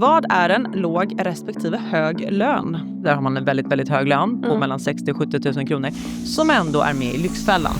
Vad är en låg respektive hög lön? Där har man en väldigt, väldigt hög lön på mellan 60 och 70 000 kronor som ändå är med i Lyxfällan.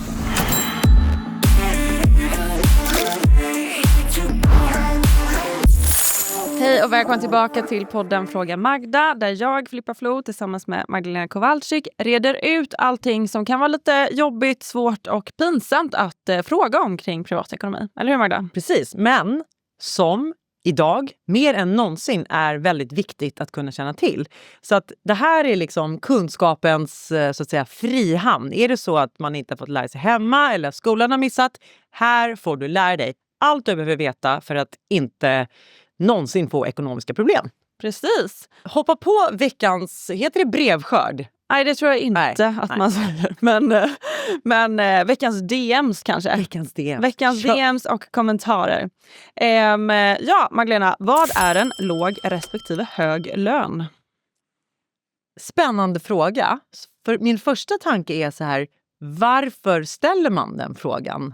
Hej och välkommen tillbaka till podden Fråga Magda, där jag, Filippa Flo, tillsammans med Magdalena Kowalczyk reder ut allting som kan vara lite jobbigt, svårt och pinsamt att fråga om kring privatekonomi. Eller hur, Magda? Precis, men som idag mer än någonsin är väldigt viktigt att kunna känna till. Så att det här är liksom kunskapens så att säga frihamn. Är det så att man inte har fått lära sig hemma eller skolan har missat, här får du lära dig allt du behöver veta för att inte någonsin få ekonomiska problem. Precis. Hoppa på veckans, heter det brevskörd? Nej, det tror jag inte att man säger. Men veckans DMs kanske. Veckans DMs och kommentarer. Ja, Magdalena, vad är en låg respektive hög lön? Spännande fråga. För min första tanke är så här, varför ställer man den frågan?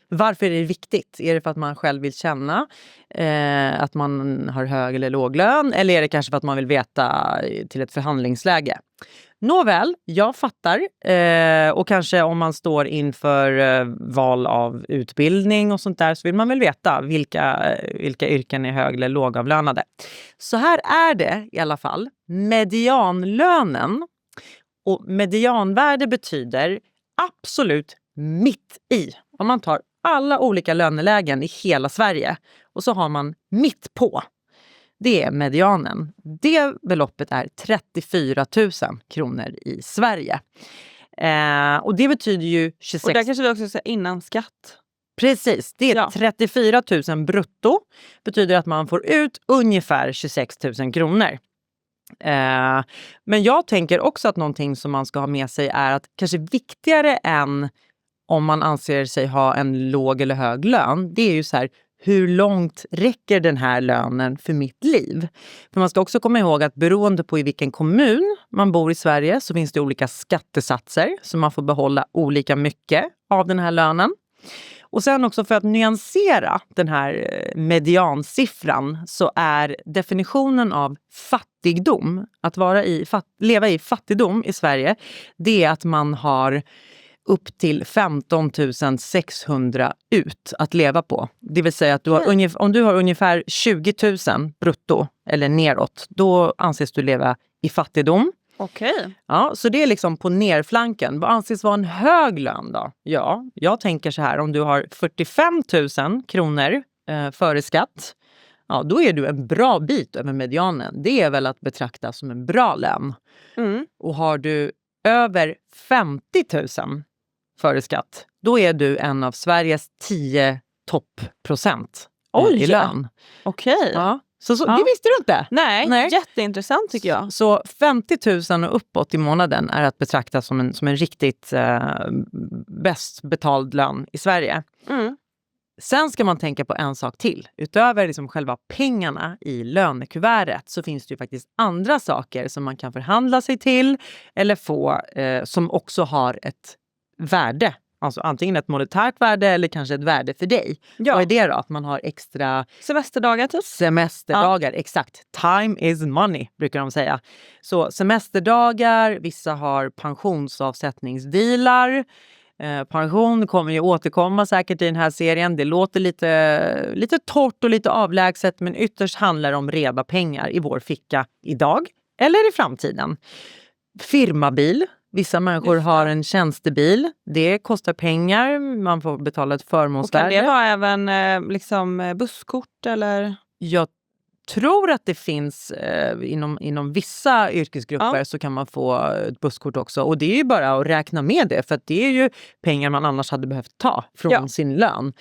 Varför är det viktigt? Är det för att man själv vill känna att man har hög eller låg lön? Eller är det kanske för att man vill veta till ett förhandlingsläge? Nåväl, jag fattar. Och kanske om man står inför val av utbildning och sånt där så vill man väl veta vilka yrken är hög eller lågavlönade. Så här är det i alla fall. Medianlönen. Och medianvärde betyder absolut mitt i. Om man tar alla olika lönelägen i hela Sverige och så har man mitt på. Det är medianen. Det beloppet är 34 000 kronor i Sverige. Och det betyder ju 26... Och där kanske vi också säger innan skatt. Precis, det är 34 000 brutto. Betyder att man får ut ungefär 26 000 kronor. Men jag tänker också att någonting som man ska ha med sig är att kanske viktigare än om man anser sig ha en låg eller hög lön, det är ju så här, hur långt räcker den här lönen för mitt liv? För man ska också komma ihåg att beroende på i vilken kommun man bor i Sverige så finns det olika skattesatser så man får behålla olika mycket av den här lönen. Och sen också för att nyansera den här mediansiffran så är definitionen av fattigdom, att leva i fattigdom i Sverige, det är att man har upp till 15 600 ut att leva på. Det vill säga att om du har ungefär 20 000 brutto eller neråt, då anses du leva i fattigdom. Okej. Ja, så det är liksom på nerflanken. Vad anses vara en hög lön då? Ja, jag tänker så här, om du har 45 000 kronor före skatt, ja, då är du en bra bit över medianen. Det är väl att betrakta som en bra lön. Mm. Och har du över 50 000 före skatt, då är du en av Sveriges 10 toppprocent i lön. Okej. Ja. Så det visste du inte? Nej, jätteintressant tycker jag. Så 50 000 och uppåt i månaden är att betrakta som en riktigt bäst betald lön i Sverige. Mm. Sen ska man tänka på en sak till. Utöver liksom själva pengarna i lönekuvertet så finns det ju faktiskt andra saker som man kan förhandla sig till eller få som också har ett värde. Alltså antingen ett monetärt värde eller kanske ett värde för dig. Ja. Vad är det då? Att man har extra... Semesterdagar typ? Semesterdagar, exakt. Time is money, brukar de säga. Så semesterdagar, vissa har pensionsavsättningsdealar. Pension kommer ju återkomma säkert i den här serien. Det låter lite torrt och lite avlägset, men ytterst handlar det om reda pengar i vår ficka idag eller i framtiden. Firmabil. Vissa människor har en tjänstebil. Det kostar pengar. Man får betala ett förmånsvärde. Och kan det vara även busskort eller? Jag tror att det finns inom vissa yrkesgrupper så kan man få ett busskort också. Och det är ju bara att räkna med det. För att det är ju pengar man annars hade behövt ta från sin lön.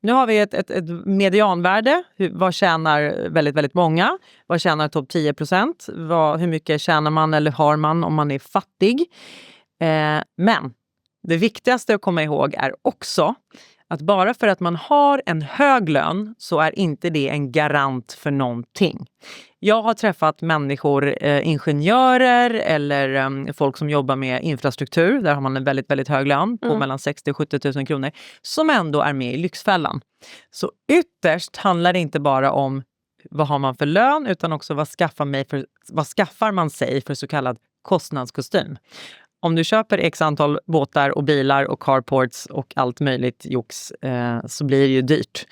Nu har vi ett medianvärde. Vad tjänar väldigt, väldigt många? Vad tjänar topp 10%? Hur mycket tjänar man eller har man om man är fattig? Men det viktigaste att komma ihåg är också att bara för att man har en hög lön så är inte det en garant för någonting. Jag har träffat människor, ingenjörer eller folk som jobbar med infrastruktur. Där har man en väldigt, väldigt hög lön på mellan 60 och 70 000 kronor. Som ändå är med i Lyxfällan. Så ytterst handlar det inte bara om vad har man för lön utan också vad skaffar man sig för så kallad kostnadskostym. Om du köper x antal båtar och bilar och carports och allt möjligt jox så blir det ju dyrt.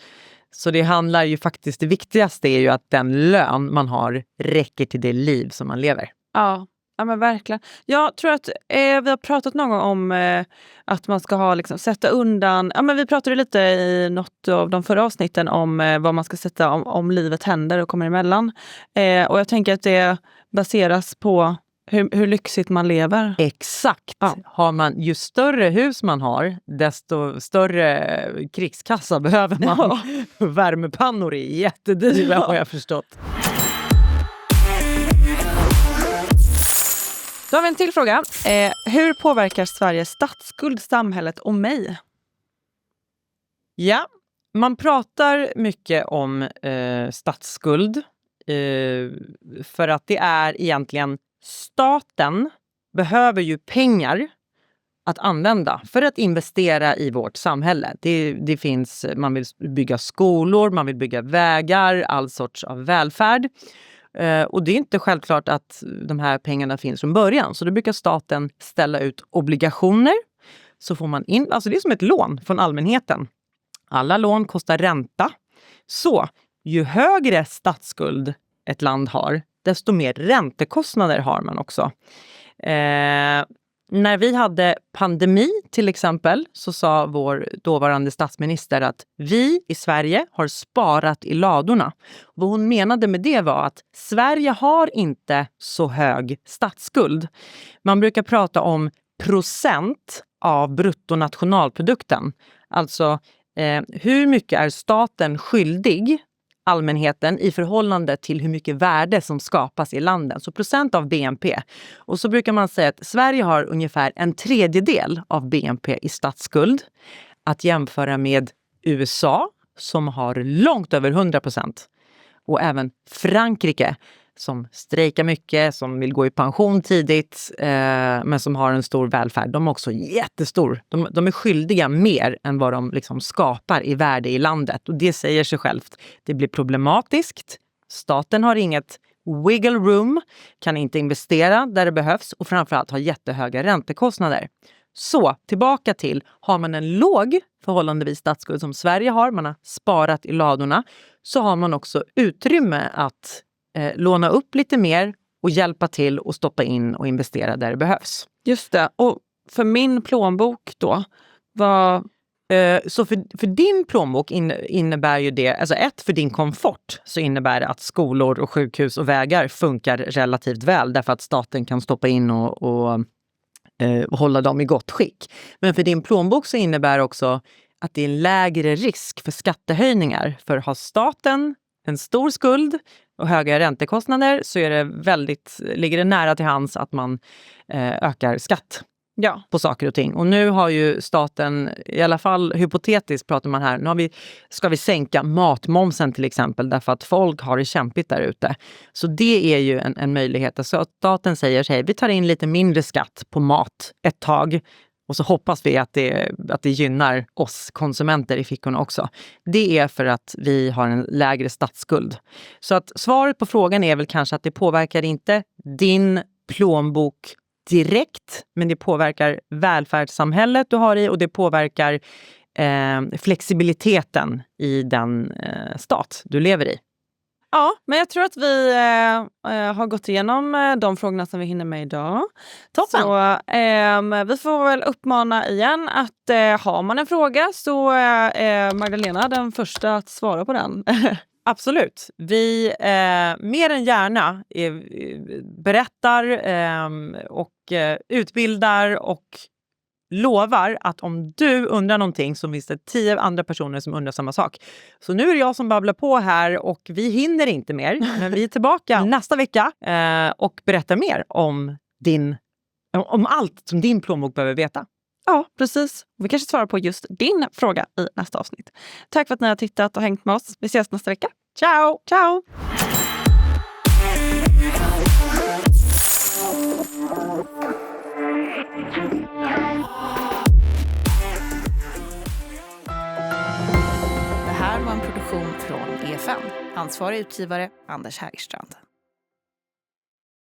Så det handlar ju faktiskt, det viktigaste är ju att den lön man har räcker till det liv som man lever. Ja, men verkligen. Jag tror att vi har pratat någon gång om att man ska ha sätta undan. Ja, men vi pratade lite i något av de förra avsnitten om vad man ska sätta om livet händer och kommer emellan. Och jag tänker att det baseras på hur lyxigt man lever. Exakt. Ja. Har man, ju större hus man har, desto större krigskassa behöver man. Ja. Värmepannor är jättedyra har jag förstått. Då har vi en till fråga. Hur påverkar Sveriges statsskuld samhället och mig? Ja, man pratar mycket om statsskuld. För att det är egentligen staten behöver ju pengar att använda för att investera i vårt samhälle. Det finns, man vill bygga skolor, man vill bygga vägar, all sorts av välfärd. Och det är inte självklart att de här pengarna finns från början. Så då brukar staten ställa ut obligationer. Så får man in, alltså det är som ett lån från allmänheten. Alla lån kostar ränta. Så ju högre statsskuld ett land har, desto mer räntekostnader har man också. När vi hade pandemi till exempel så sa vår dåvarande statsminister att vi i Sverige har sparat i ladorna. Vad hon menade med det var att Sverige har inte så hög statsskuld. Man brukar prata om procent av bruttonationalprodukten. Alltså hur mycket är staten skyldig allmänheten i förhållande till hur mycket värde som skapas i landet. Så procent av BNP. Och så brukar man säga att Sverige har ungefär 1/3 av BNP i statsskuld. Att jämföra med USA som har långt över 100%. Och även Frankrike som strejkar mycket, som vill gå i pension tidigt men som har en stor välfärd. De är också jättestor. De är skyldiga mer än vad de skapar i värde i landet. Och det säger sig självt. Det blir problematiskt. Staten har inget wiggle room, kan inte investera där det behövs och framförallt har jättehöga räntekostnader. Så tillbaka till, har man en låg förhållandevis statsskuld som Sverige har, man har sparat i ladorna, så har man också utrymme att låna upp lite mer och hjälpa till och stoppa in och investera där det behövs. Just det. Och för min plånbok då, så för din plånbok innebär ju det, alltså för din komfort så innebär det att skolor och sjukhus och vägar funkar relativt väl därför att staten kan stoppa in och hålla dem i gott skick. Men för din plånbok så innebär det också att det är en lägre risk för skattehöjningar. För har staten en stor skuld och höga räntekostnader så är ligger det nära till hands att man ökar skatt på saker och ting. Och nu har ju staten, i alla fall hypotetiskt pratar man här, ska vi sänka matmomsen till exempel därför att folk har det kämpigt där ute. Så det är ju en möjlighet. Så att staten säger sig, vi tar in lite mindre skatt på mat ett tag. Och så hoppas vi att det gynnar oss konsumenter i fickorna också. Det är för att vi har en lägre statsskuld. Så att svaret på frågan är väl kanske att det påverkar inte din plånbok direkt. Men det påverkar välfärdssamhället du har i och det påverkar flexibiliteten i den stat du lever i. Ja, men jag tror att vi har gått igenom de frågorna som vi hinner med idag. Toppen! Så vi får väl uppmana igen att har man en fråga så är Magdalena den första att svara på den. Absolut. Vi mer än gärna berättar och utbildar och lovar att om du undrar någonting så finns det 10 andra personer som undrar samma sak. Så nu är det jag som babblar på här och vi hinner inte mer. Men vi är tillbaka nästa vecka och berättar mer om allt som din plånbok behöver veta. Ja, precis. Vi kanske svarar på just din fråga i nästa avsnitt. Tack för att ni har tittat och hängt med oss. Vi ses nästa vecka. Ciao! Ciao! Det här var en produktion från EFN. Ansvarig utgivare Anders Hägerstrand.